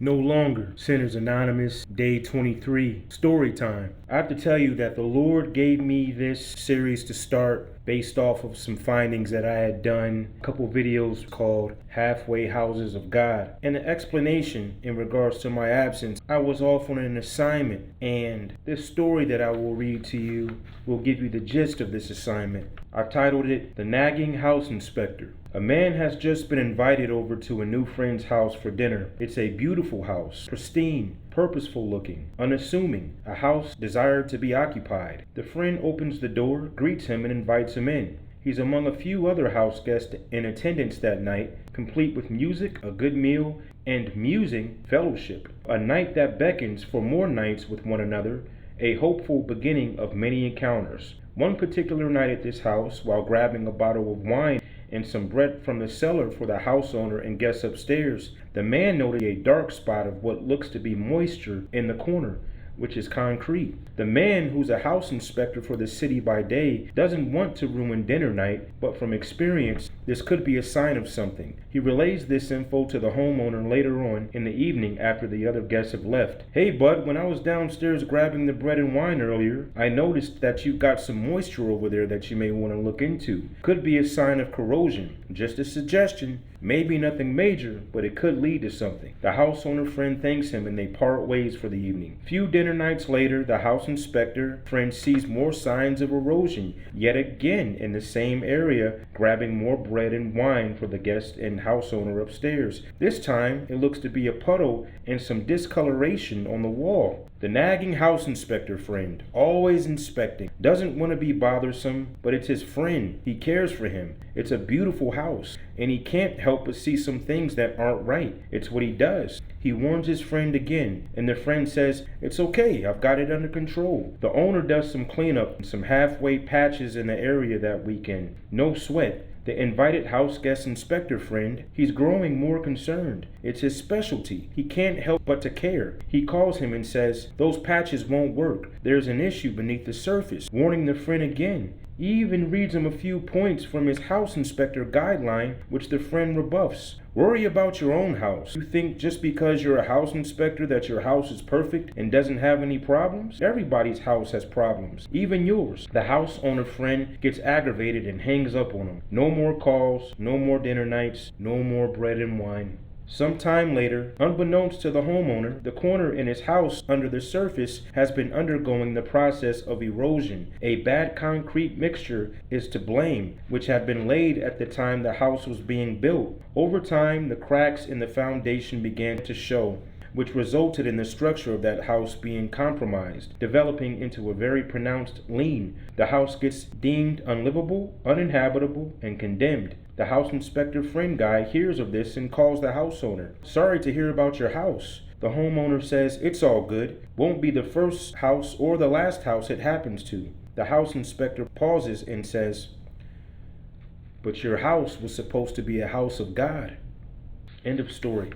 No longer Sinners Anonymous, Day 23, Story Time. I have to tell you that the Lord gave me this series to start based off of some findings that I had done, a couple videos called Halfway Houses of God. And the explanation in regards to my absence, I was off on an assignment, and this story that I will read to you will give you the gist of this assignment. I titled it The Nagging House Inspector. A man has just been invited over to a new friend's house for dinner. It's a beautiful house, pristine, purposeful looking, unassuming, a house desired to be occupied. The friend opens the door, greets him, and invites him in. He's among a few other house guests in attendance that night, complete with music, a good meal, and musing fellowship. A night that beckons for more nights with one another, a hopeful beginning of many encounters. One particular night at this house, while grabbing a bottle of wine and some bread from the cellar for the house owner and guests upstairs, the man noted a dark spot of what looks to be moisture in the corner, which is concrete. The man, who's a house inspector for the city by day, doesn't want to ruin dinner night, but from experience, this could be a sign of something. He relays this info to the homeowner later on in the evening after the other guests have left. Hey bud, when I was downstairs grabbing the bread and wine earlier, I noticed that you've got some moisture over there that you may want to look into. Could be a sign of corrosion. Just a suggestion. Maybe nothing major, but it could lead to something. The house owner friend thanks him and they part ways for the evening. Few dinner nights later, the house inspector friend sees more signs of erosion, yet again in the same area, grabbing more bread and wine for the guest and house owner upstairs. This time, it looks to be a puddle and some discoloration on the wall. The nagging house inspector friend, always inspecting, doesn't want to be bothersome, but it's his friend. He cares for him. It's a beautiful house, and he can't help but see some things that aren't right. It's what he does. He warns his friend again, and the friend says, "It's okay, I've got it under control." The owner does some cleanup, some halfway patches in the area that weekend. No sweat. The invited house guest inspector friend, he's growing more concerned. It's his specialty. He can't help but to care. He calls him and says, "Those patches won't work. There's an issue beneath the surface," warning the friend again. He even reads him a few points from his house inspector guideline, which the friend rebuffs. Worry about your own house. You think just because you're a house inspector that your house is perfect and doesn't have any problems? Everybody's house has problems, even yours. The house owner friend gets aggravated and hangs up on him. No more calls, no more dinner nights, no more bread and wine. Sometime later, unbeknownst to the homeowner, the corner in his house under the surface has been undergoing the process of erosion. A bad concrete mixture is to blame, which had been laid at the time the house was being built. Over time, the cracks in the foundation began to show, which resulted in the structure of that house being compromised, developing into a very pronounced lean. The house gets deemed unlivable, uninhabitable, and condemned. The house inspector friend guy hears of this and calls the house owner. "Sorry to hear about your house." The homeowner says, "It's all good. Won't be the first house or the last house it happens to." The house inspector pauses and says, "But your house was supposed to be a house of God." End of story.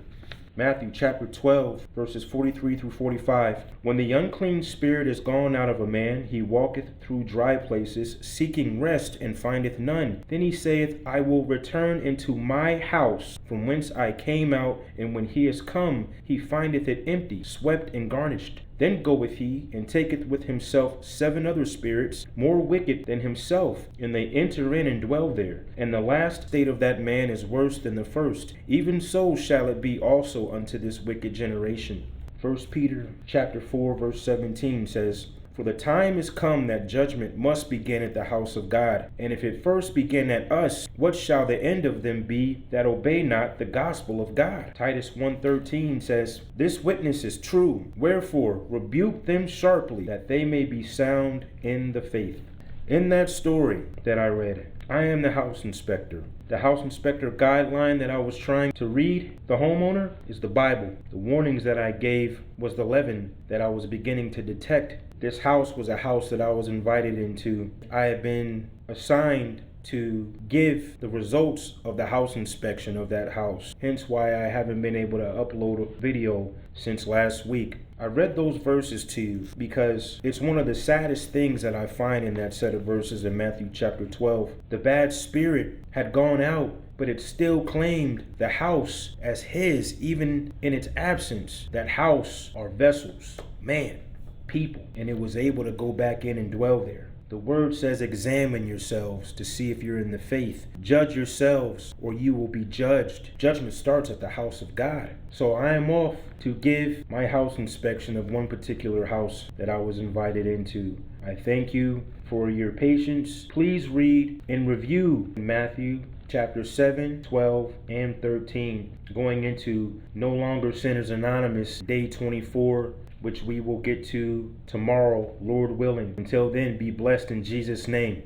Matthew chapter 12, verses 43 through 45. When the unclean spirit is gone out of a man, he walketh through dry places, seeking rest, and findeth none. Then he saith, I will return into my house, from whence I came out. And when he is come, he findeth it empty, swept, and garnished. Then goeth he, and taketh with himself 7 other spirits, more wicked than himself, and they enter in and dwell there. And the last state of that man is worse than the first. Even so shall it be also unto this wicked generation. 1 Peter chapter 4, verse 17 says, For the time is come that judgment must begin at the house of God. And if it first begin at us, what shall the end of them be that obey not the gospel of God? Titus 1:13 says, This witness is true. Wherefore, rebuke them sharply, that they may be sound in the faith. In that story that I read, I am the house inspector. The house inspector guideline that I was trying to read, the homeowner, is the Bible. The warnings that I gave was the leaven that I was beginning to detect. This house was a house that I was invited into. I had been assigned to give the results of the house inspection of that house. Hence why I haven't been able to upload a video since last week. I read those verses to you because it's one of the saddest things that I find in that set of verses in Matthew chapter 12. The bad spirit had gone out, but but it still claimed the house as his, even in its absence. That house are vessels, man, people, and it was able to go back in and dwell there. The word says, examine yourselves to see if you're in the faith. Judge yourselves, or you will be judged. Judgment starts at the house of God. So I am off to give my house inspection of one particular house that I was invited into. I thank you for your patience. Please read and review Matthew chapter 7, 12, and 13, going into No Longer Sinners Anonymous, day 24, which we will get to tomorrow, Lord willing. Until then, be blessed in Jesus' name.